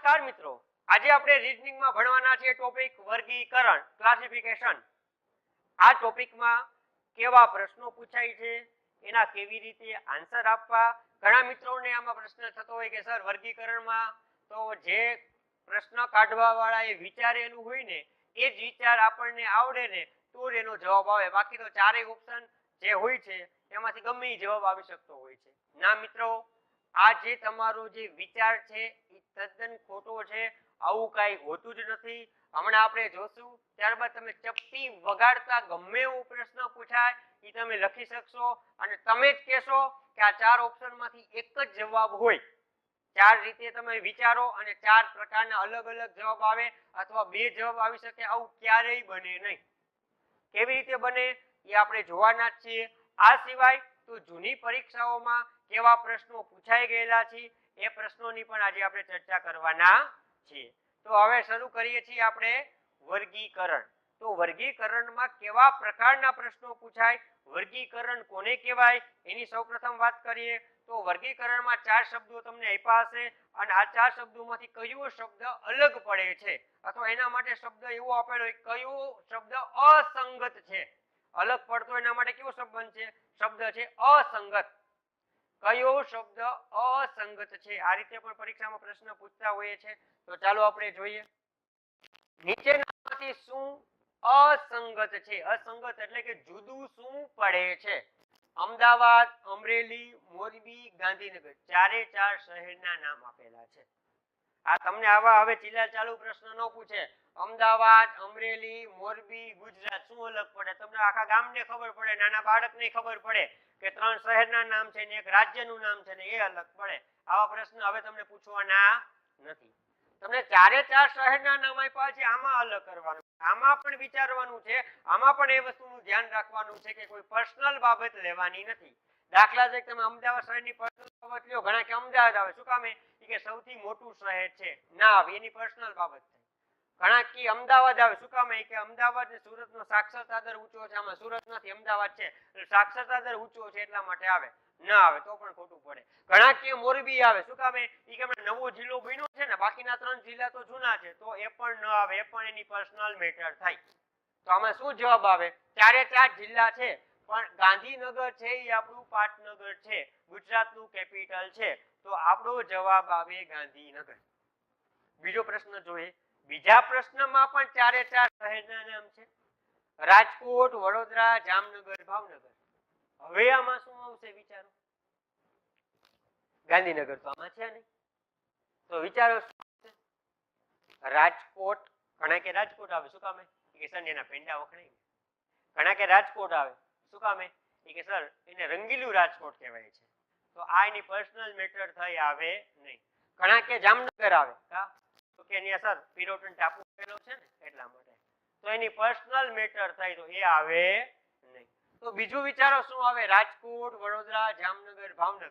નમસ્કાર મિત્રો, આજે આપણે રીઝનિંગમાં ભણવાના છે ટોપિક વર્ગીકરણ, ક્લાસિફિકેશન. આ ટોપિકમાં કેવા પ્રશ્નો પૂછાય છે, એના કેવી રીતે આન્સર આપવા. ઘણા મિત્રોને આમાં પ્રશ્ન થતો હોય કે સર વર્ગીકરણમાં તો જે પ્રશ્ન કાઢવા વાળા એ વિચારેલું હોય ને એ જ વિચાર આપણને આવડે ને તો જ એનો જવાબ આવે, બાકી તો ચારેય ઓપ્શન જે હોય છે એમાંથી ગમે જવાબ આવી શકતો હોય છે. ના મિત્રો, આ જે તમારો જે વિચાર છે એ તદ્દન ખોટો છે. આવું કાંઈ હોતું જ નથી. હમણાં આપણે જોશું, ત્યારબાદ તમે ચપટી વગાડતા ગમે એવો પ્રશ્ન પૂછાય એ તમે લખી શકશો અને તમે જ કહેશો કે આ ચાર ઓપ્શનમાંથી એક જ જવાબ હોય. ચાર રીતે તમે વિચારો અને ચાર પ્રકારના અલગ અલગ જવાબ આવે અથવા બે જવાબ આવી શકે, આવું ક્યારેય બને નહીં. કેવી રીતે બને એ આપણે જોવાના જ છીએ. આ સિવાય તો જૂની પરીક્ષાઓમાં કેવા પ્રશ્નો પૂછાઈ ગયેલા છે એ પ્રશ્નોની પણ આજે આપણે ચર્ચા કરવાના છીએ. તો હવે શરૂ કરીએ છીએ આપણે વર્ગીકરણ. તો વર્ગીકરણમાં કેવા પ્રકારના પ્રશ્નો પૂછાય, વર્ગીકરણ કોને કહેવાય એની સૌપ્રથમ વાત કરીએ. તો વર્ગીકરણમાં ચાર શબ્દો તમને આપ્યા હશે અને આ ચાર શબ્દોમાંથી કયો શબ્દ અલગ પડે છે અથવા એના માટે શબ્દ એવો આપેલો હોય કયો શબ્દ અસંગત છે. અલગ પડતો એના માટે કેવો શબ્દ છે? શબ્દ છે અસંગત. કયો શબ્દ અસંગત છે? આ રીતે પણ પરીક્ષામાં પ્રશ્ન પૂછતા હોઈએ છે. તો ચાલો આપણે જોઈએ. નીચેનામાંથી શું અસંગત છે? અસંગત એટલે કે જુદું શું પડે છે? અમદાવાદ, અમરેલી, મોરબી, ગાંધીનગર, ચારે ચાર શહેરના નામ આપેલા છે. આ તમને આવા હવે ચિલ્લા ચાલુ પ્રશ્ન ન પૂછે. અમદાવાદ, અમરેલી, મોરબી, ગુજરાત શું અલગ પડે? તમને આખા ગામને ખબર પડે, નાના બાળકને ખબર પડે કે ત્રણ શહેરના નામ છે ને એક રાજ્યનું નામ છે ને એ અલગ પડે. આવા પ્રશ્ન હવે તમને પૂછવાના નથી. તમને ચારે ચાર શહેરના નામ આપ્યા છે, આમાં અલગ કરવાનું, આમાં પણ વિચારવાનું છે, આમાં પણ એ વસ્તુનું ધ્યાન રાખવાનું છે કે કોઈ પર્સનલ બાબત લેવાની નથી. દાખલા તરીકે તમે અમદાવાદ શહેરની પર્સનલ બાબત લ્યો, ઘણા કે અમદાવાદ આવે, શું કામ? કે સૌથી મોટું શહેર છે, ના આવે, એની પર્સનલ બાબત છે. ઘણા કે અમદાવાદ આવે, શું કામ? કે અમદાવાદ ને સુરતનો સાક્ષરતા દર ઊંચો છે, આમાં સુરત નથી અમદાવાદ છે, સાક્ષરતા દર ઊંચો છે એટલા માટે આવે. ના આવે તો પણ ખોટું પડે. ઘણા કે મોરબી આવે, શું કામ? એ કે નવો જિલ્લો બન્યો છે ને, બાકીના ત્રણ જિલ્લા તો જૂના છે, તો એ પણ ન આવે, એ પણ એની પર્સનલ મેટર થાય. તો આમાં શું જવાબ આવે? ચારે ચાર જિલ્લા છે પણ ગાંધીનગર છે એ આપણું પાટનગર છે, ગુજરાતનું કેપિટલ છે, તો આપણો જવાબ આવે ગાંધીનગર. બીજો પ્રશ્ન જોઈએ. બીજા પ્રશ્નમાં પણ ચારે ચાર શહેરના નામ છે, રાજકોટ, વડોદરા, જામનગર, ભાવનગર. હવે આમાં શું આવશે વિચારો? ગાંધીનગર તો આમાં છે નહીં, તો વિચારો રાજકોટ. ઘણા કે રાજકોટ આવે, શું કામ? કે સર એના પેંડા વખણાય. ઘણા કે રાજકોટ આવે, શું કામ? કે સર એને રંગીલું રાજકોટ કહેવાય છે, તો આ એની પર્સનલ મેટર થઈ આવે નહીં. ઘણા કે જામનગર આવે, તો કે અહીંયા સર પિરોટન ટાપુ આવેલો છે ને એટલા માટે, તો એની પર્સનલ મેટર થાય, તો એ આવે નહીં. તો બીજું વિચારો શું આવે? રાજકોટ, વડોદરા, જામનગર, ભાવનગર.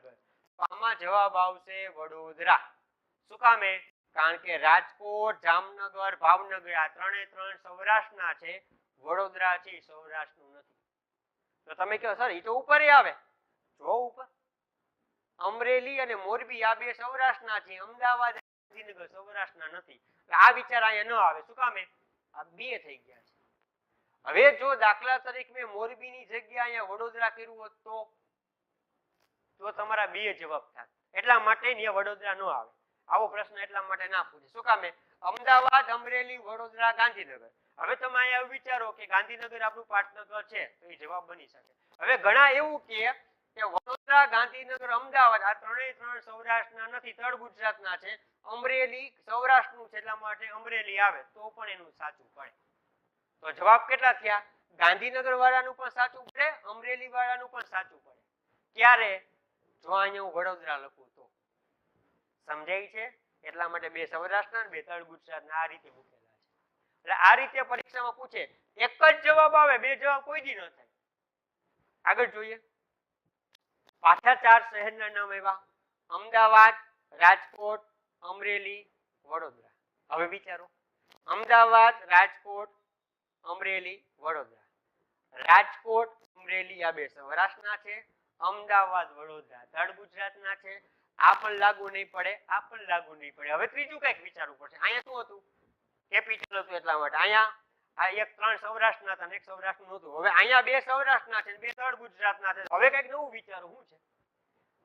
તો આમાં જવાબ આવશે વડોદરા. શું કામ? કારણ કે રાજકોટ, જામનગર, ભાવનગર આ ત્રણે ત્રણ સૌરાષ્ટ્રના છે, વડોદરા છે સૌરાષ્ટ્રનું નથી. તો તમે કહો સર એ તો ઉપર આવે, જો ઉપર અમરેલી અને મોરબી આ બે સૌરાષ્ટ્રના છે, અમદાવાદ, ગાંધીનગર સૌરાષ્ટ્રના નથી. આ વિચાર અહીંયા ન આવે, શું કામ? આ બે થઈ ગયા છે. હવે જો દાખલા તરીકે મેં મોરબીની જગ્યા અહીંયા વડોદરા કર્યું હોત તો તમારા બે જવાબ થાય, એટલા માટે અહીંયા વડોદરા ન આવે. આવો પ્રશ્ન એટલા માટે ના પૂછે, શું કામ? અમદાવાદ, અમરેલી, વડોદરા, ગાંધીનગર. હવે તમે અહીંયા વિચારો કે ગાંધીનગર આપણું પાટનગર છે, તો એ જવાબ બની શકે. હવે ઘણા એવું કે વડોદરા, ગાંધીનગર, અમદાવાદ આ ત્રણેય ત્રણ સૌરાષ્ટ્રના નથી, તળ ગુજરાતના છે, અમરેલી સૌરાષ્ટ્રનું છે એટલા માટે અમરેલી આવે, તો પણ એનું સાચું પડે. તો જવાબ કેટલા થયા? ગાંધીનગર વાળાનું પણ સાચું પડે, અમરેલી વાળાનું પણ સાચું પડે. ક્યારે? જો અહીંયા હું વડોદરા લખું તો. સમજાય છે? એટલા માટે બે સૌરાષ્ટ્રના બે તળ ગુજરાતના આ રીતે મૂકેલા છે. એટલે આ રીતે પરીક્ષામાં પૂછે, એક જ જવાબ આવે, બે જવાબ કોઈ દી ન થાય. આગળ જોઈએ. પાછા ચાર શહેરના નામ આવ્યા, અમદાવાદ, રાજકોટ, અમરેલી, વડોદરા. હવે વિચારો, અમદાવાદ, રાજકોટ, અમરેલી, વડોદરા. રાજકોટ, અમરેલી આ બે સૌરાષ્ટ્રના છે, અમદાવાદ, વડોદરા તળ ગુજરાતના છે. આ પણ લાગુ નહીં પડે, આ પણ લાગુ નહીં પડે. હવે ત્રીજું કંઈક વિચારવું પડશે. અહીંયા શું હતું? કેપિટલ હતું એટલા માટે. અહીંયા આ એક 3 સૌરાષ્ટ્રના હતા ને એક સૌરાષ્ટ્રનું હતું. હવે અહીંયા 2 સૌરાષ્ટ્રના છે ને 2 તળ ગુજરાતના છે. હવે કંઈક નવું વિચારો શું છે?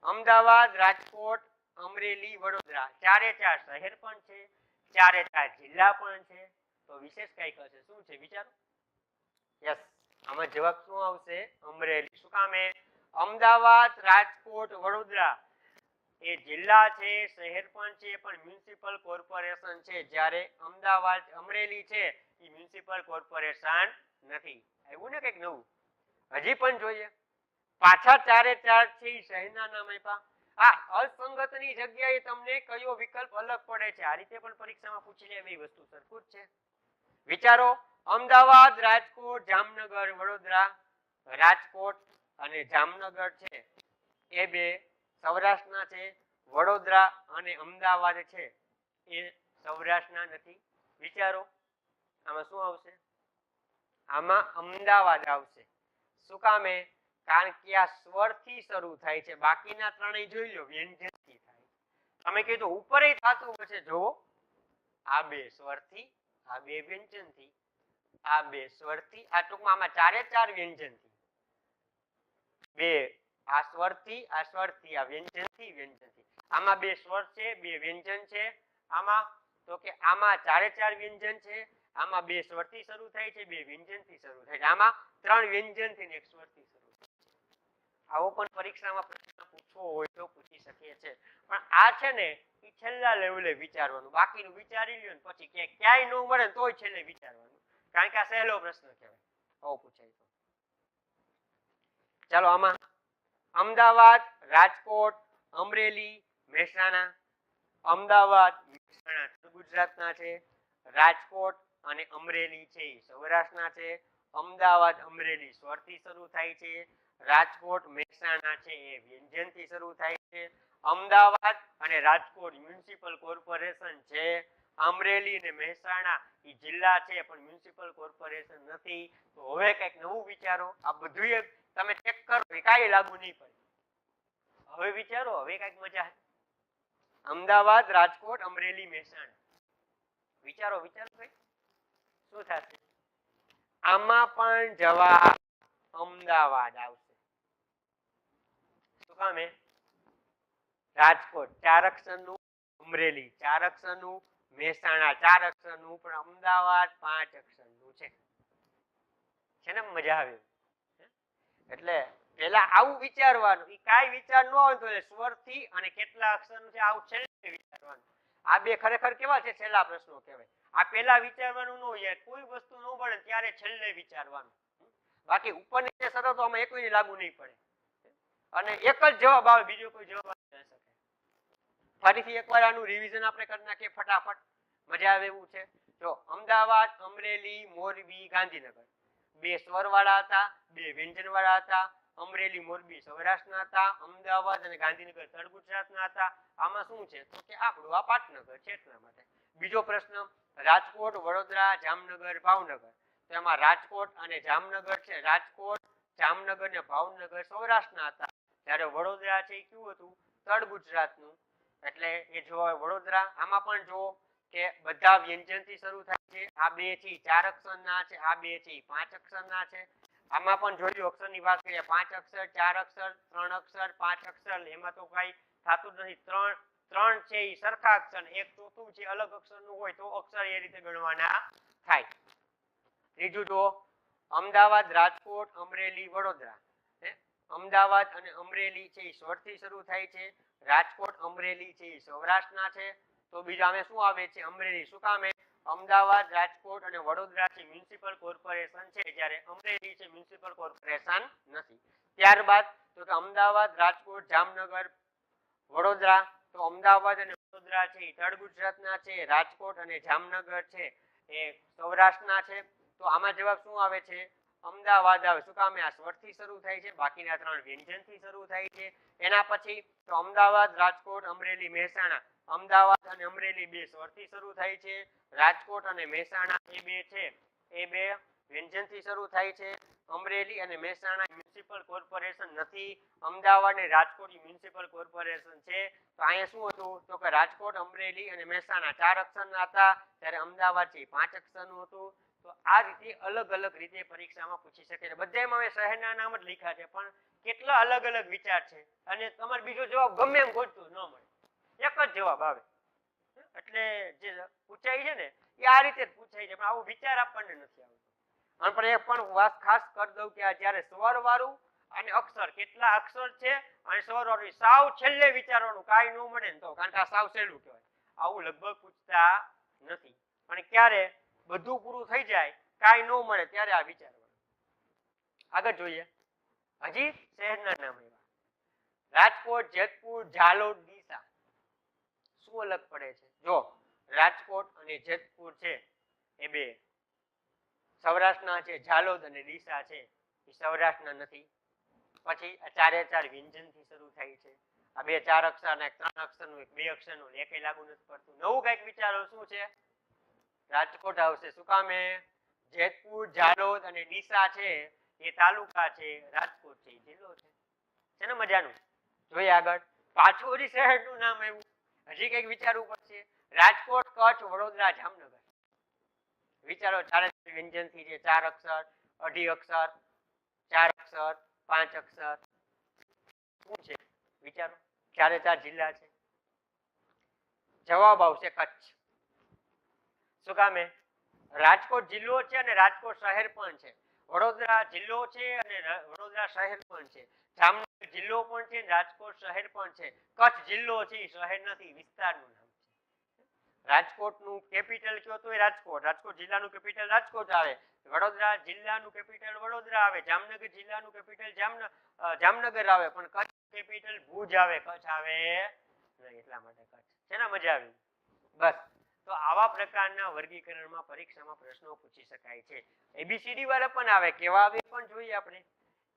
અમદાવાદ, રાજકોટ, અમરેલી, વડોદરા, 4 શહેર પણ છે, 4 જિલ્લા પણ છે. તો વિશેષ કંઈક હશે. શું છે વિચારો? યસ, આમાં જવાબ શું આવશે? અમરેલી. શું કામ? અમદાવાદ, રાજકોટ, વડોદરા એ જિલ્લા છે, શહેર પણ છે, પણ મ્યુનિસિપલ કોર્પોરેશન છે. જ્યારે અમદાવાદ, અમરેલી છે એ મ્યુનિસિપલ કોર્પોરેશન નથી. આવ્યું ને કંઈક નવું? હજી પણ જોઈએ. પાછા 4 છે એ શહેરના નામ આપ્યા. આ અસંગતની જગ્યાએ તમને કયો વિકલ્પ અલગ પડે છે? આ રીતે પણ પરીક્ષામાં પૂછી લે એવી વસ્તુ સરખું જ છે. વિચારો. અમદાવાદ, રાજકોટ, જામનગર, વડોદરા, રાજકોટ અને જામનગર છે એ 2 સૌરાષ્ટ્રના છે. વડોદરા અને અમદાવાદ છે એ સૌરાષ્ટ્રના નથી. વિચારો આમાં શું આવશે? આમાં અમદાવાદ આવશે. શું કામે? કારણ કે આ સ્વરથી શરૂ થાય છે. બાકીના ત્રણેય જોઈ લો વ્યંજનથી થાય. તમે કીધું ઉપરે થતું હશે. જોવો, આ 2 સ્વરથી, આ 2 વ્યંજનથી, આ 2 સ્વરથી, આ ટૂંકમાં આમાં 4 વ્યંજનથી. 2 આ સ્વરથી, આ સ્વરથી, આ વ્યંજનથી, વ્યંજનથી. આમાં 2 સ્વર છે, 2 વ્યંજન છે. આમાં તો કે આમાં 4 વ્યંજન છે. આમાં 2 સ્વરથી શરૂ થાય છે, 2 વ્યંજનથી શરૂ થાય છે. આમાં 3 વ્યંજનથી ને 1 સ્વરથી શરૂ થાય છે. આવો પણ પરીક્ષામાં પ્રશ્ન પૂછવો હોય તો પૂછી શકીએ છે. પણ આ છે ને એ છેલ્લા લેવલે વિચારવાનું. બાકીનું વિચારી લ્યો ને પછી ક્યાંય ન મળે તોય છેલ્લે વિચારવાનું. કારણ કે આ સહેલો પ્રશ્ન કહેવાય. આવો પૂછાય તો. ચાલો આમાં અમદાવાદ, રાજકોટ, અમરેલી, મહેસાણા. અમદાવાદ, મહેસાણા ગુજરાતના છે. રાજકોટ અને અમરેલી છે એ સૌરાષ્ટ્રના છે. અમદાવાદ, અમરેલી સ્વરથી શરૂ થાય છે. રાજકોટ, મહેસાણા છે એ વ્યંજનથી શરૂ થાય છે. અમદાવાદ અને રાજકોટ મ્યુનિસિપલ કોર્પોરેશન છે. અમરેલી અને મહેસાણા એ જિલ્લા છે પણ મ્યુનિસિપલ કોર્પોરેશન નથી. તો હવે કંઈક નવું વિચારો. આ બધું તમે ચેક કરો કાંઈ લાગુ નહીં પડે. હવે વિચારો, હવે કંઈક મજા. અમદાવાદ, રાજકોટ, અમરેલી, મહેસાણા. વિચારો વિચારો ભાઈ શું થશે? આમાં પણ જવાબ અમદાવાદ આવશે. શું કામ? રાજકોટ 4 અક્ષરનું, અમરેલી 4 અક્ષરનું, મહેસાણા 4 અક્ષરનું, પણ અમદાવાદ 5 અક્ષરનું છે. છે ને મજા આવે? એટલે પેલા આવું વિચારવાનું. એ કાંઈ વિચાર ન હોય તો સ્વરથી અને કેટલા અક્ષરનું છે આવું છેલ્લે વિચારવાનું. આ 2 ખરેખર કેવા છે? છેલ્લા પ્રશ્નો કહેવાય. આ પેલા વિચારવાનું ન હોય. કોઈ વસ્તુ ન પડે ત્યારે છેલ્લે વિચારવાનું. બાકી ઉપરની જે શરતો આમાં એકની લાગુ નહીં પડે અને એક જ જવાબ આવે, બીજો કોઈ જવાબ આવી ન શકે. ફરીથી એકવાર આનું રિવિઝન આપણે કરી નાખીએ ફટાફટ. મજા આવે એવું છે. જો અમદાવાદ, અમરેલી, મોરબી, ગાંધીનગર 2 સ્વરવાળા હતા, 2 વ્યંજનવાળા હતા. અમરેલી, મોરબી સૌરાષ્ટ્રના હતા. અમદાવાદ અને ગાંધીનગર તળ ગુજરાતના હતા. આમાં શું છે તો કે આપણું આ પાટનગર છે એટલા માટે. બીજો પ્રશ્ન રાજકોટ, વડોદરા, જામનગર, ભાવનગર. તો એમાં રાજકોટ અને જામનગર છે. રાજકોટ, જામનગર ને ભાવનગર સૌરાષ્ટ્રના હતા. જ્યારે વડોદરા છે એ કેવું હતું? તળ ગુજરાતનું. એટલે એ જો વડોદરા. આમાં પણ જો કે બધા વ્યંજનથી શરૂ થાય છે. આ 2 થી 4 અક્ષરના છે. આ 2 થી 5 અક્ષરના છે. આમાં પણ જોયું અક્ષરની વાત કરીએ 5 અક્ષર, 4 અક્ષર, 3 અક્ષર, 5 અક્ષર. એમાં તો કઈ થતું જ નથી. 3 છે એ સરખા અક્ષર, એક ચોથું છે અલગ અક્ષરનું હોય તો અક્ષર એ રીતે ગણવાના થાય. ત્રીજું જો અમદાવાદ, રાજકોટ, અમરેલી, વડોદરા. અમદાવાદ અને અમરેલી છે એ સ્વરથી શરૂ થાય છે. રાજકોટ, અમરેલી છે એ સૌરાષ્ટ્રના છે. તો બીજા અમે શું આવે છે? અમરેલી. શું કામ? અમદાવાદ, રાજકોટ અને વડોદરા છે મ્યુનિસિપલ કોર્પોરેશન છે, જ્યારે અમરેલી છે મ્યુનિસિપલ કોર્પોરેશન નથી. ત્યારબાદ તો કે અમદાવાદ, રાજકોટ, જામનગર, વડોદરા. તો અમદાવાદ અને વડોદરા છે એ તળ ગુજરાતના છે. રાજકોટ અને જામનગર છે એ સૌરાષ્ટ્રના છે. તો આમાં જવાબ શું આવે છે? અમદાવાદ આવે. શું કામ? આ સ્વરથી શરૂ થાય છે. બાકીના 3 વ્યંજનથી શરૂ થાય છે. એના પછી તો અમદાવાદ, રાજકોટ, અમરેલી, મહેસાણા. અમદાવાદ અને અમરેલી 2 સ્વરથી શરૂ થાય છે. રાજકોટ અને મહેસાણા એ 2 છે એ 2 વ્યંજનથી શરૂ થાય છે. અમરેલી અને મહેસાણા મ્યુનિસિપલ કોર્પોરેશન નથી. અમદાવાદ અને રાજકોટ મ્યુનિસિપલ કોર્પોરેશન છે. તો અહીંયા શું હતું તો કે રાજકોટ, અમરેલી અને મહેસાણા 4 અક્ષરના હતા, ત્યારે અમદાવાદ છે 5 અક્ષરનું હતું. તો આ રીતે અલગ અલગ રીતે પરીક્ષામાં પૂછી શકે છે. બધામાં મેં શહેરના નામ જ લખ્યા છે, પણ કેટલા અલગ અલગ વિચાર છે અને તમારે બીજો જવાબ ગમે એમ ગોતતું ન મળે, એક જ જવાબ આવે. એટલે જે પૂછાય છે ને એ આ રીતે જ પૂછાય છે, પણ આવો વિચાર આપણને નથી આવતો. અને પણ એ પણ વાત ખાસ કરી દઉં કે આ જ્યારે સ્વર વાળું અને અક્ષર, કેટલા અક્ષર છે અને સ્વર વાળું સાવ છેલ્લે વિચારવાનું, કાંઈ ન મળે ને તો, કારણ કે આ સાવ સહેલું કહેવાય. આવું લગભગ પૂછતા નથી, પણ ક્યારે બધું પૂરું થઈ જાય કાંઈ ન મળે ત્યારે આ વિચારવાનું. આગળ જોઈએ. હજી શહેરના નામ એવા રાજકોટ, જેતપુર, ઝાલોદ, ડીસા. શું અલગ પડે છે? જો રાજકોટ અને જેતપુર છે એ બે સૌરાષ્ટ્રના છે. ઝાલોદ અને ડીસા છે એ સૌરાષ્ટ્રના નથી. પછી આ 4 વ્યંજનથી શરૂ થાય છે. આ 2 4 અક્ષર ને 3 અક્ષરનું, એક 2 અક્ષરનું, એકેય લાગુ નથી પડતું. નવું કંઈક વિચારો. શું છે? રાજકોટ આવશે. શું કામે? જેતપુર, ઝાલોદ અને ડીસા છે એ તાલુકા છે, રાજકોટ છે એ જિલ્લો છે. છે ને મજાનું? જોઈએ આગળ. પાછું હજી શહેરનું નામ આવ્યું. હજી કંઈક વિચારવું પડશે. રાજકોટ, કચ્છ, વડોદરા, જામનગર. વિચારો. 4 વ્યંજનથી છે. 4 અક્ષર, 2.5 અક્ષર, 4 અક્ષર, 5 અક્ષર. શું છે? વિચારો. 4 જિલ્લા છે. જવાબ આવશે કચ્છ. શું કામે? રાજકોટ જિલ્લો છે અને રાજકોટ શહેર પણ છે. વડોદરા જિલ્લો છે અને વડોદરા શહેર પણ છે. જામનગર જિલ્લો પણ છે, રાજકોટ શહેર પણ છે. કચ્છ જિલ્લો છે, શહેર નથી, વિસ્તારનું નામ છે. રાજકોટનું કેપિટલ કયો તો એ રાજકોટ, રાજકોટ જિલ્લાનું કેપિટલ રાજકોટ આવે. વડોદરા જિલ્લાનું કેપિટલ વડોદરા આવે. જામનગર જિલ્લાનું કેપિટલ જામનગર આવે. પણ કચ્છ કેપિટલ ભુજ આવે, કચ્છ આવે નહીં. એટલા માટે કચ્છ. છે ને? મજા આવી? બસ. તો આવા પ્રકારના વર્ગીકરણમાં પરીક્ષામાં પ્રશ્નો પૂછી શકાય છે. ABCD વાળા પણ આવે. કેવા આવે પણ જોઈએ આપણે.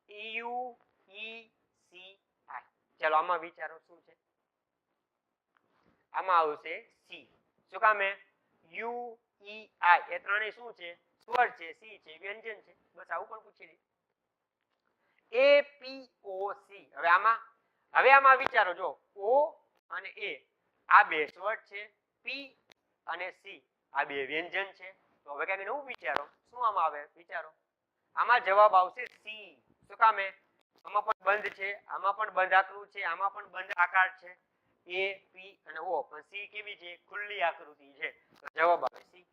EU, E, C, I. ચલો આમાં વિચારો. શું છે? આમાં આવશે C. શું કામે? U, E, I એ ત્રણેય શું છે? સ્વર છે. C છે વ્યંજન છે. બસ આવું પણ પૂછી લે. A, P, O, C. હવે આમાં વિચારો. જો O અને A આ 2 સ્વર છે. P અને C આ 2 વ્યંજન છે. તો હવે કંઈક નવું વિચારો. શું આમાં આવે? વિચારો. આમાં જવાબ આવશે C. શું કામે? આમાં પણ બંધ છે, આમાં પણ બંધ આકૃતિ છે, આમાં પણ બંધ આકાર છે. A, P અને O. પણ C કેવી છે? ખુલ્લી આકૃતિ છે. તો જવાબ આવે C.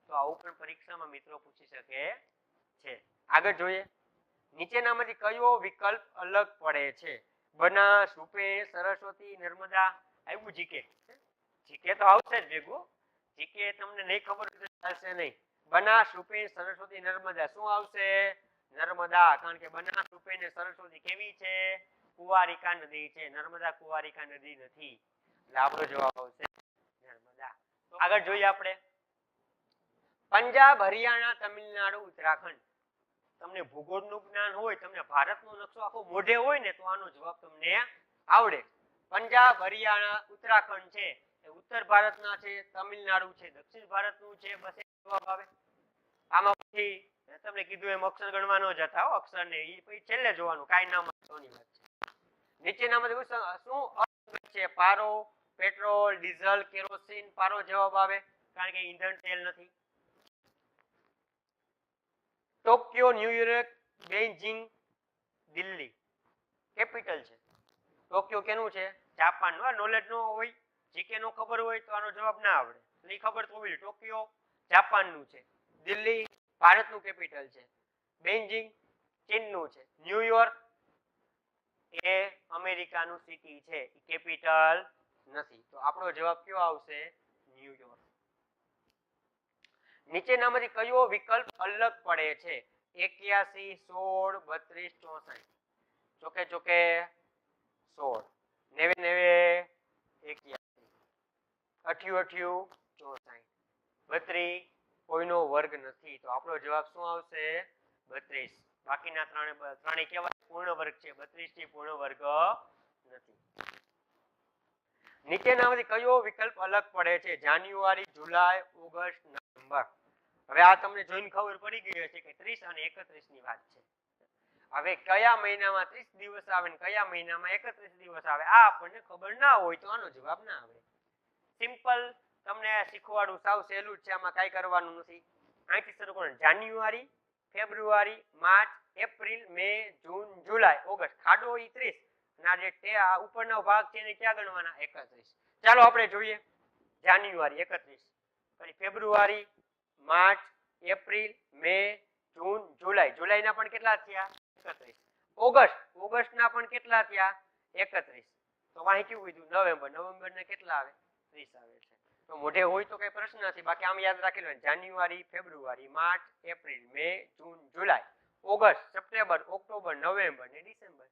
તો આવું પણ પરીક્ષામાં મિત્રો પૂછી શકે છે. આગળ જોઈએ. નીચેનામાંથી કયો વિકલ્પ અલગ પડે છે? બનાસ, રૂપેશ, સરસ્વતી, નર્મદા. આવ્યું જીકે? જીકે તો આવશે જ ભેગું. જીકે તમને નહીં ખબર હોય તો ચાલશે નહીં. બનાસ, રૂપેશ, સરસ્વતી, નર્મદા. શું આવશે? નર્મદા. કારણ કે બનાસ, રૂપેશ ને સરસ્વતી કેવી છે? કુંવારિકા નદી છે. નર્મદા કુંવારિકા નદી નથી. એટલે આપણો જવાબ આવશે નર્મદા. તો આગળ જોઈએ આપણે. પંજાબ, હરિયાણા, તમિલનાડુ, ઉત્તરાખંડ. તમને ભૂગોળનું જ્ઞાન હોય, તમને ભારતનો નકશો આખો મોઢે હોય ને તો આનો જવાબ તમને આવડે. પંજાબ, હરિયાણા, ઉત્તરાખંડ છે એ ઉત્તર ભારતના છે. તમિલનાડુ છે દક્ષિણ ભારતનું છે. બસ એક જવાબ આવે. આમાં પછી તમને કીધું એમ અક્ષર ગણવા ન જતા હો. અક્ષર ને એ પછી છેલ્લે જોવાનું, કાંઈ ના મળતોની વાત છે. નીચેનામાંથી શું અર્થ છે? પારો, પેટ્રોલ, ડીઝલ, કેરોસીન. પારો જવાબ આવે, કારણ કે ઈંધણ તેલ નથી. Tokyo, New York, Beijing, Delhi. Capital છે. ટોક્યો કેનું છે? જાપાનનું. નોલેજ નો હોય, જીકે નો ખબર હોય તો આનો જવાબ ના આવડે. નહીં ખબર તો હોય. ટોક્યો જાપાનનું છે. દિલ્હી ભારતનું કેપિટલ છે. બેઇજિંગ ચીનનું છે. ન્યુયોર્ક એ અમેરિકાનું સિટી છે, કેપિટલ નથી. તો આપણો જવાબ કયો આવશે? ન્યુયોર્ક. નીચેનામાંથી કયો વિકલ્પ અલગ પડે છે? 81, 16, 32, 64. ચોકે ચોકે 16, 90, 81, 88, 64, 32 કોઈનો વર્ગ નથી. તો આપણો જવાબ શું આવશે? 32. બાકીના ત્રણે કેવા? પૂર્ણ વર્ગ છે. 32 થી પૂર્ણ વર્ગ નથી. નીચેનામાંથી કયો વિકલ્પ અલગ પડે છે? જાન્યુઆરી, જુલાઈ, ઓગસ્ટ, નવેમ્બર. હવે આ તમને જોઈને ખબર પડી ગઈ હશે કે 30 અને 31 ની વાત છે. હવે કયા મહિનામાં 30 દિવસ આવે ને કયા મહિનામાં 31 દિવસ આવે આ આપણને ખબર ના હોય તો આનો જવાબ ના આવે. સિમ્પલ તમને શીખવાડું, સાવ સહેલું જ છે, આમાં કાંઈ કરવાનું નથી. અહીંથી શરૂ કરો. જાન્યુઆરી, ફેબ્રુઆરી, માર્ચ, એપ્રિલ, મે, જૂન, જુલાઈ, ઓગસ્ટ. ખાડો ઈ 30 ના જે આ ઉપરનો ભાગ છે એને ક્યાં ગણવાના? 31. ચાલો આપણે જોઈએ. જાન્યુઆરી 31, પછી ફેબ્રુઆરી, માર્ચ, એપ્રિલ, મે, જૂન, જુલાઈ. જુલાઈના પણ કેટલા થયા? 31. ઓગસ્ટ ના પણ કેટલા થયા? 31. તો અહીં કેવું કીધું? નવેમ્બર. નવેમ્બર ના કેટલા આવે? 30 આવે છે. તો મોઢે હોય તો કઈ પ્રશ્ન નથી, બાકી આમ યાદ રાખી લો. જાન્યુઆરી, ફેબ્રુઆરી, માર્ચ, એપ્રિલ, મે, જૂન, જુલાઈ, ઓગસ્ટ, સપ્ટેમ્બર, ઓક્ટોબર, નવેમ્બર ને ડિસેમ્બર.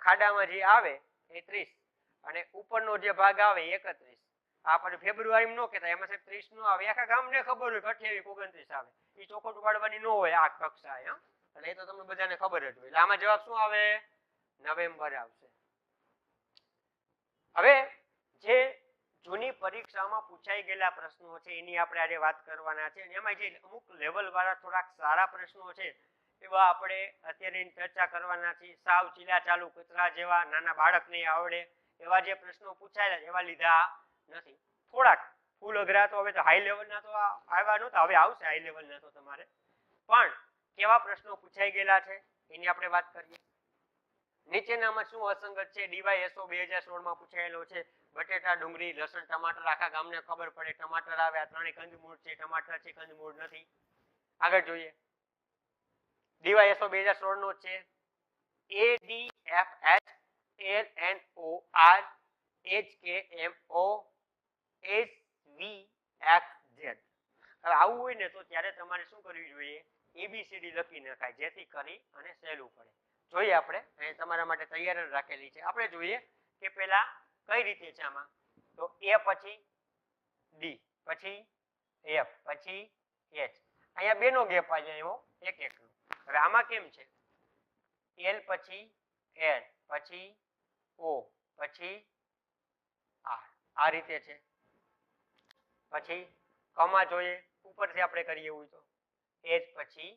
ખાડામાં જે આવે એ 30 અને ઉપરનો જે ભાગ આવે 31. આપણે ફેબ્રુઆરી નો કહેતા, એમાં 30 નો આવે. આખા ગામને ખબર હોય 28 29 આવે. એ ચોખોટ પાડવાની ન હોય આ કક્ષાએ. એટલે એ તો તમને બધાને ખબર જ હોય. એટલે આમાં જવાબ શું આવે? નવેમ્બર આવશે. હવે જે જૂની પરીક્ષામાં પૂછાઈ ગયેલા પ્રશ્નો છે એની આપણે આજે વાત કરવાના છે. અને એમાં જે અમુક લેવલ વાળા થોડાક સારા પ્રશ્નો છે એવા આપણે અત્યારે ચર્ચા કરવાના છીએ. સાવ ચીલા ચાલુ કચરા જેવા નાના બાળકને આવડે એવા જે પ્રશ્નો પૂછાયેલા એવા લીધા નથી. થોડાક ફૂલ અઘરા તો હવે તો હાઈ લેવલના તો આવ્યા નહોતા, હવે આવશે હાઈ લેવલના તો તમારે. પણ કેવા પ્રશ્નો પૂછાઈ ગયેલા છે એની આપણે વાત કરીએ. નીચેનામાં શું અસંગત છે? DYSO 2016 માં પૂછાયેલો છે. બટેટા, ડુંગળી, લસણ, ટમાટર. આખા ગામને ખબર પડે ટમાટર આવે. આ ત્રણેય કંદમૂળ છે. ટમાટર છે, કંદમૂળ નથી. આગળ જોઈએ. DYSO 2016 નો છે. ADFH LNOR HKMO SVXZ. હવે આવું હોય ને તો ત્યારે તમારે શું કરવું જોઈએ? ABCD લખી નખાય, જેથી કરી અને સહેલું પડે. જોઈએ આપણે અહીં તમારા માટે તૈયાર રાખેલી છે. આપણે જોઈએ કે પેલા કઈ રીતે છે આમાં. તો A પછી D પછી F પછી H. અહીંયા બે નો ગેપ આવી જાય એવો એક એક નો. હવે આમાં કેમ છે? L પછી N પછી O પછી R. આ રીતે છે. પછી કમા જોઈએ ઉપરથી આપણે કરીએ એવું તો H પછી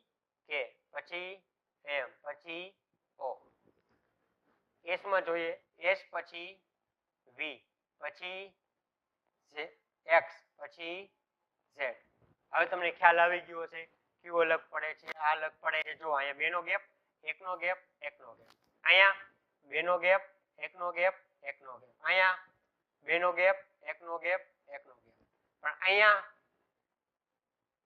K પછી M પછી O. S માં જોઈએ S પછી V પછી X પછી Z. હવે તમને ખ્યાલ આવી ગયો છે કયો અલગ પડે છે, આ અલગ પડે છે. જો અહીંયા બે નો ગેપ, એકનો ગેપ, એકનો ગેપ. અહીંયા બે નો ગેપ, એકનો ગેપ, એકનો ગેપ. અહીંયા બે નો ગેપ, એકનો ગેપ, એકનો ગેપ. પણ અહીંયા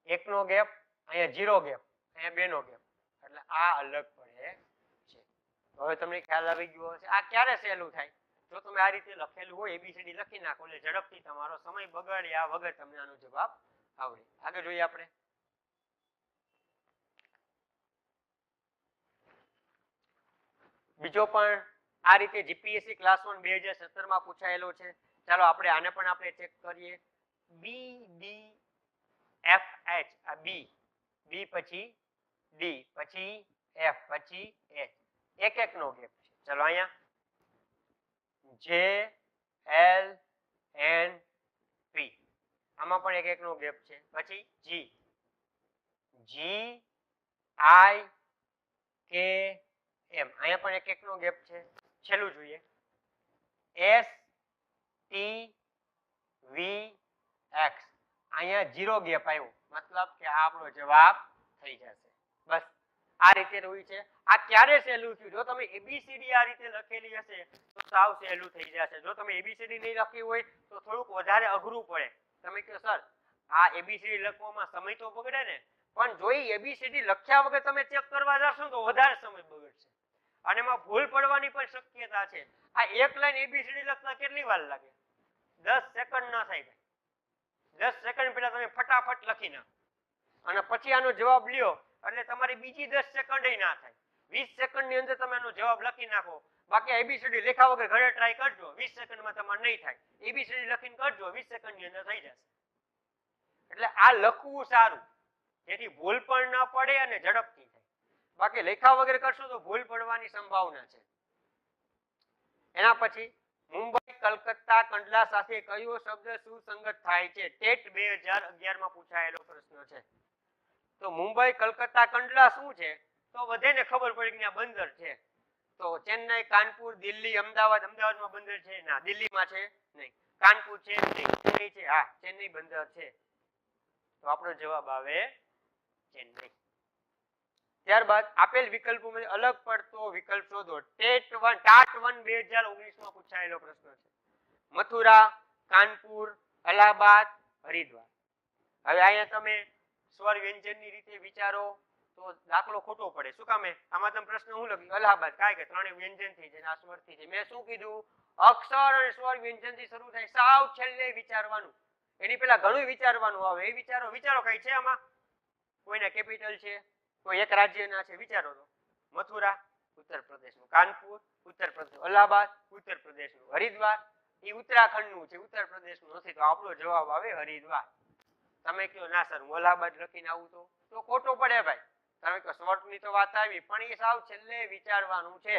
એકનો ગેપ, અહીંયા 0 ગેપ, અહીંયા બે નો ગેપ. એટલે આ અલગ પડે છે. હવે તમને ખ્યાલ આવી ગયો હશે. આ ક્યારે સહેલું થાય? જો તમે આ રીતે લખેલું હોય ABCD લખી નાખો એટલે ઝડપથી તમારો સમય બગાડ્યા વગર તમને આનો જવાબ આવડે. આગળ જોઈએ આપણે. બીજો પણ આ રીતે GPSC ક્લાસ 1 2017 માં પૂછાયેલો છે. ચાલો આપણે આને પણ આપણે ચેક કરીએ. BDFH. આ B પછી D પછી F પછી H. એક એક નો ગેપ છે. ચલો અહીંયા J L N P. આમાં પણ એક એક નો ગેપ છે. પછી G G I K M. અહીંયા પણ એક એક નો ગેપ છે. છેલ્લું જોઈએ S T V X. અહીંયા 0 ગેપ આવ્યો, મતલબ કે આપણો જવાબ થઈ જશે. બસ આ રીતે રહ્યું છે. આ ક્યારે સહેલું થયું? જો તમે ABCD આ રીતે લખેલી હશે તો સાવ સહેલું થઈ જશે. જો તમે ABCD નહીં લખી હોય તો થોડુંક વધારે અઘરું પડે. તમે કહો સર આ ABCD લખવામાં સમય તો બગડે ને, પણ જો ABCD લખ્યા વગર તમે ચેક કરવા જશો તો વધારે સમય બગડશે અને એમાં ભૂલ પડવાની પણ શક્યતા છે. આ એક લાઈન ABCD લખતા કેટલી વાર લાગે? 10 સેકન્ડ ના થાય. 10 સેકન્ડ પહેલા તમે ફટાફટ લખી નાખો અને પછી આનો જવાબ લ્યો એટલે તમારી બીજી 10 સેકન્ડ ના થાય. 20 સેકન્ડ ની અંદર તમે આનો જવાબ લખી નાખો. બાકી ABCD લખ્યા વગર ઘરે ટ્રાય કરજો, 20 સેકન્ડમાં તમારે નહીં થાય. ABCD લખીને કરજો, 20 સેકન્ડ ની અંદર થઈ જશે. એટલે આ લખવું સારું, જેથી ભૂલ પણ ન પડે અને ઝડપથી થાય. બાકી લખ્યા વગર કરશો તો ભૂલ પડવાની સંભાવના છે. એના પછી મુંબઈ, કલકત્તા, કંડલા સાથે કયો શબ્દ સુસંગત થાય છે? ટેટ 2011 માં પૂછાયેલો પ્રશ્ન છે. તો મુંબઈ, કલકત્તા, કંડલા શું છે? તો બધાને ખબર પડી કે ત્યાં બંદર છે. તો ચેન્નઈ, કાનપુર, દિલ્હી, અમદાવાદ, અમદાવાદમાં બંદર છે ના, દિલ્હીમાં છે નહીં, કાનપુર છે નહીં, ચેન્નઈ છે, હા ચેન્નઈ બંદર છે. તો આપણો જવાબ આવે ચેન્નઈ. ત્યારબાદ આપેલ વિકલ્પોમાં અલગ પડતો વિકલ્પ શોધો. ટાટ 1 2019 માં પૂછાયેલો પ્રશ્ન છે. મથુરા, કાનપુર, અલ્હાબાદ, હરિદ્વાર. હવે અહીંયા તમે સ્વર વ્યંજનની રીતે વિચારો તો દાખલો ખોટો પડે. શું કામે? આમાં તમે પ્રશ્ન શું લખ્યું? અલ્હાબાદ. કાંઈ કે ત્રણેય વ્યંજનથી છે, આ સ્વરથી છે. મેં શું કીધું? અક્ષર અને સ્વર વ્યંજનથી શરૂ થાય, સાવ છેલ્લે વિચારવાનું. એની પહેલા ઘણું વિચારવાનું આવે. એ વિચારો કઈ છે આમાં? કોઈના કેપિટલ છે, કોઈ એક રાજ્યના છે, વિચારો તો. મથુરા ઉત્તર પ્રદેશનું, કાનપુર ઉત્તર પ્રદેશ, અલ્હાબાદ ઉત્તર પ્રદેશનું, હરિદ્વાર એ ઉત્તરાખંડનું છે, ઉત્તર પ્રદેશનું નથી. તો આપણો જવાબ આવે હરિદ્વાર. તમે કહો ના સર હું અલ્હાબાદ લખીને આવું તો ખોટો પડે ભાઈ. તમે કહો શોર્ટની તો વાત આવી, પણ એ સાવ છેલ્લે વિચારવાનું છે.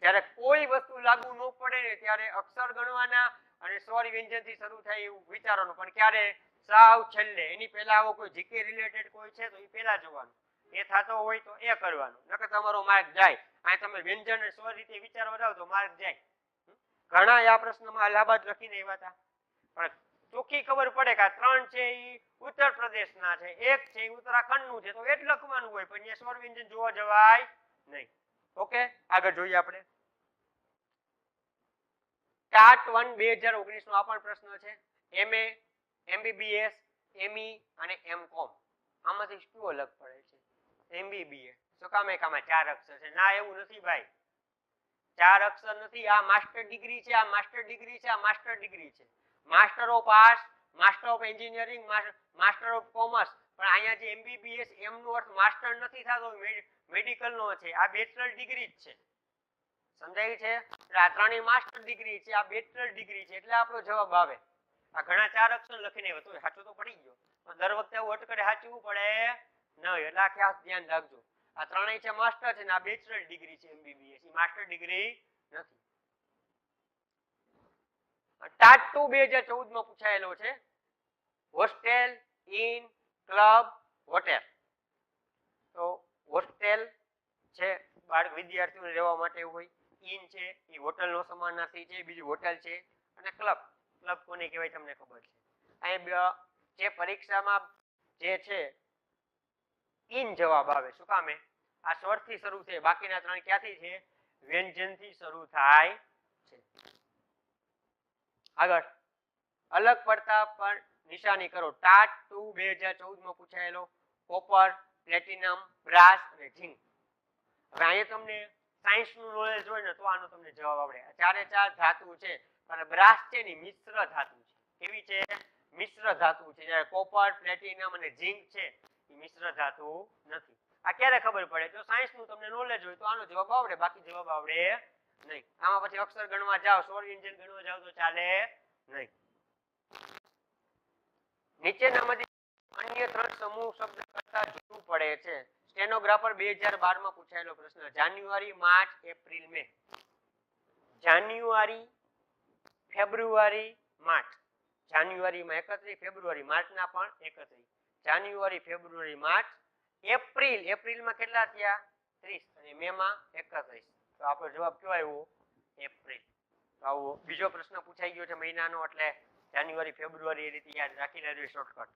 જ્યારે કોઈ વસ્તુ લાગુ ન પડે ને ત્યારે અક્ષર ગણવાના અને સ્વર વ્યંજનથી શરૂ થાય એવું વિચારવાનું, પણ ક્યારે? સાવ છેલ્લે. એની પહેલા આવો કોઈ જીકે રિલેટેડ કોઈ છે તો એ પહેલા જોવાનું. એ થતો હોય તો એ કરવાનું, નકર તમારો માર્ક જાય. આ તમે વ્યંજન અને સ્વર રીતે વિચારવા જાવ તો માર્ક જાય. ઘણા આ પ્રશ્નમાં અલ્હાબાદ લખીને આવ્યા હતા, પણ ચોખ્ખી ખબર પડે કે આ ત્રણ છે એ ઉત્તર પ્રદેશના છે, એક છે એ ઉત્તરાખંડનું છે, તો એ જ લખવાનું હોય, પણ સ્વર વ્યંજન જોવા જવાય નહીં. ઓકે, આગળ જોઈએ આપણે. ટાટ 1 2019 નો આ પણ પ્રશ્ન છે. MA, MBBS, ME અને MCOM આમાંથી શું અલગ પડે છે? MBBS. શું કામ? આમાં 4 અક્ષર છે. ના, એવું નથી ભાઈ, 4 અક્ષર નથી. આ માસ્ટર ડિગ્રી છે, આ માસ્ટર ડિગ્રી છે, આ માસ્ટર ડિગ્રી છે. Master of arts, master of engineering, master of commerce. પણ અહીંયા જે MBBS એમ નો અર્થ માસ્ટર નથી થતો, મેડિકલ નો છે. આ બેચલર ડિગ્રી જ છે. સમજાય છે? આ ત્રણેય માસ્ટર ડિગ્રી છે, આ બેચલર ડિગ્રી છે, એટલે આપણો જવાબ આવે. આ ઘણા 4 અક્ષર લખીને આવ્યો તો સાચું તો પડી ગયો, પણ દર વખતે એવું અટકડે સાચવું પડે નહીં, એટલે આ ખાસ ધ્યાન રાખજો. આ ત્રણેય છે માસ્ટર છે ને આ બેચલર ડિગ્રી છે. MBBS એ માસ્ટર ડિગ્રી નથી. ટાટ 2 2014 માં પૂછાયેલો છે. Hostel, in, club, hotel. તો હોસ્ટેલ છે બાળક વિદ્યાર્થીઓને રહેવા માટે હોય, ઇન છે એ હોટલનો સમાનાર્થી છે, બીજું હોટેલ છે, અને ક્લબ. ક્લબ કોને કહેવાય તમને ખબર છે? અહીંયા જે પરીક્ષામાં જે છે ઇન જવાબ આવે. શું કામે? આ સ્વરથી શરૂ થાય, બાકીના ત્રણ ક્યાંથી છે? વ્યંજનથી શરૂ થાય છે. આગળ અલગ પડતા પર નિશાની કરો. ટાટ 2 2014 માં પૂછાયેલો કોપર, પ્લેટિનમ, બ્રાસ અને ઝિંક. હવે અહીંયા તમને સાયન્સ નું નોલેજ હોય ને તો આનો તમને જવાબ આવડે. ચારે ચાર ધાતુ છે, અને બ્રાસ છે ને મિશ્ર ધાતુ છે. કેવી છે? મિશ્ર ધાતુ છે. જ્યારે કોપર, પ્લેટિનમ અને ઝિંક છે એ મિશ્ર ધાતુ નથી. આ ક્યારે ખબર પડે? જો સાયન્સ નું તમને નોલેજ હોય તો આનો જવાબ આવડે, બાકી જવાબ આવડે નહીં. આમાં પછી અક્ષર ગણવા જાઓ, સ્વર વ્યંજન ગણવા જાઓ તો ચાલે નહીં. નીચેનામાંથી અન્ય 3 સમૂહ શબ્દ કરતા જુદું પડે છે. સ્ટેનોગ્રાફર 2012 માં પૂછાયેલો પ્રશ્ન. જાન્યુઆરી, માર્ચ, એપ્રિલ, મે. જાન્યુઆરી, ફેબ્રુઆરી, માર્ચ. જાન્યુઆરીમાં 31, ફેબ્રુઆરી, માર્ચના પણ 31. જાન્યુઆરી, ફેબ્રુઆરી, માર્ચ, એપ્રિલ. એપ્રિલમાં કેટલા થયા? 30 અને મે માં 31. તો આપણો જવાબ કયો આવ્યો? એપ્રિલ. તો આવો બીજો પ્રશ્ન પૂછાઈ ગયો છે મહિનાનો, એટલે જાન્યુઆરી, ફેબ્રુઆરી એ રીતે યાદ રાખી લેજો શોર્ટકટ.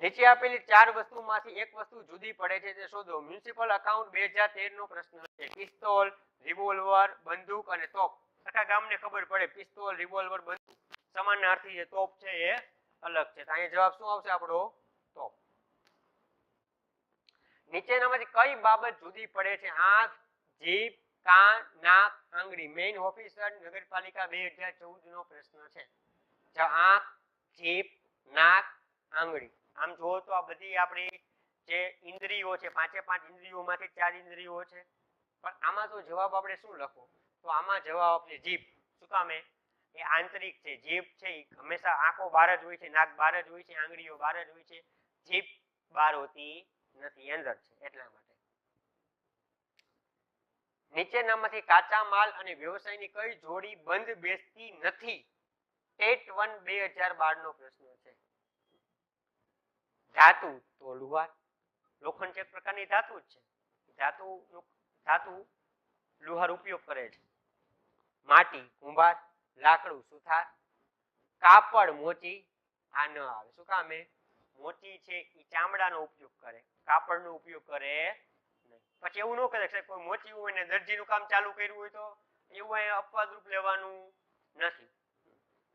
નીચે આપેલી 4 વસ્તુમાંથી એક વસ્તુ જુદી પડે છે તે શોધો. મ્યુનિસિપલ અકાઉન્ટ 2013 નો પ્રશ્ન છે. પિસ્તોલ, રિવોલ્વર, બંદૂક અને તોપ. આખા ગામને ખબર પડે પિસ્તોલ, રિવોલ્વર, બંદૂક સમાનાર્થી છે, તોપ છે એ અલગ છે. તો અહીંયા જવાબ શું આવશે આપણો? તોપ. નીચેનામાંથી કઈ બાબત જુદી પડે છે? આંખ, જીભ, કાન, નાક, આંગળી. મેઇન ઓફિસર નગરપાલિકા 2014 નો પ્રશ્ન છે. આંખ, જીભ, નાક, આંગળી. આમ જુઓ તો આ બધી આપણી જે ઇન્દ્રિયો છે, 5 ઇન્દ્રિયોમાંથી 4 ઇન્દ્રિયો છે, પણ આમાં તો જવાબ આપણે શું લખો? તો આમાં જવાબ આપણે જીભ. શું કામે? એ આંતરિક છે. જીભ છે એ હંમેશા આંખો બહાર જ હોય છે, નાક બહાર જ હોય છે, આંગળીઓ બહાર જ હોય છે. જીભ બહાર હોતી નથી, અંદર છે, એટલા માટે. નીચેનામાંથી કાચા માલ અને વ્યવસાયની કઈ જોડી બંધ બેસતી નથી? ટેટ 1 2012 નો પ્રશ્ન છે. ધાતુ તો લુહાર, લોખંડ છે એક પ્રકારની ધાતુ જ છે. ધાતુ લુહાર ઉપયોગ કરે છે. માટી કુંભાર, લાકડું સુથાર, કાપડ મોચી આ ન આવે. શું કામે? મોચી છે એ ચામડાનો ઉપયોગ કરે, કાપડનો ઉપયોગ કરે નહીં. પછી એવું ન કરે કે કોઈ મોચી હોય ને દરજીનું કામ ચાલુ કર્યું હોય તો એવું અહીં અપવાદરૂપ લેવાનું નથી.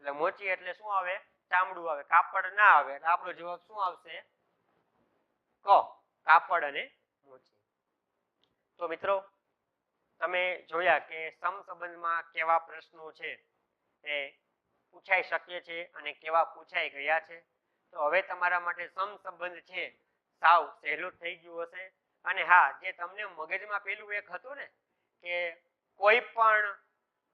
એટલે મોચી એટલે શું આવે? ચામડું આવે, કાપડ ના આવે. એટલે આપણો જવાબ શું આવશે? ક, કાપડ અને મોચી. તો મિત્રો તમે જોયા કે સમસંબંધમાં કેવા પ્રશ્નો છે એ પૂછાઈ શકે છે અને કેવા પૂછાઈ ગયા છે. તો હવે તમારા માટે સમસંબંધ છે સાવ સહેલું થઈ ગયું હશે. અને હા, જે તમને મગજમાં પેલું એક હતું ને કે કોઈ પણ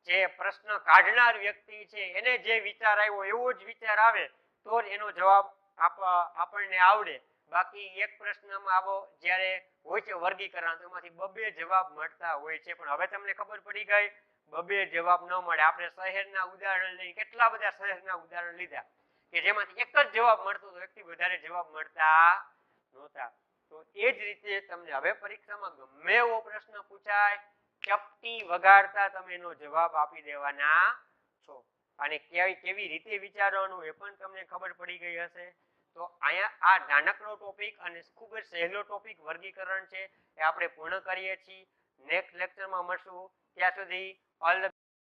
જે પ્રશ્ન કાઢનાર વ્યક્તિ છે એને જે વિચાર આવ્યો એવો જ વિચાર આવે તો જ એનો જવાબ આપણને આવડે. બાકી એક પ્રશ્નમાં આવો જ્યારે હોય છે વર્ગીકરણ તો એમાંથી બબે જવાબ મળતા હોય છે. પણ હવે તમને ખબર પડી ગઈ બબે જવાબ ન મળે. આપણે શહેરના ઉદાહરણ લઈ કેટલા બધા શહેરના ઉદાહરણ લીધા કે જેમાંથી એક જ જવાબ મળતો હતો, એકથી વધારે જવાબ મળતા નહોતા. તો એ જ રીતે તમને હવે પરીક્ષામાં ગમે એવો પ્રશ્ન પૂછાય ચપટી વગાડતા તમે એનો જવાબ આપી દેવાના છો. અને કેવી રીતે વિચારવાનું એ પણ તમને ખબર પડી ગઈ હશે. તો અહીંયા આ નાનકડો ટોપિક અને ખૂબ જ સહેલો ટોપિક વર્ગીકરણ છે એ આપણે પૂર્ણ કરીએ છીએ. નેક્સ્ટ લેક્ચરમાં મળશું. ત્યાં સુધી ઓલ ધ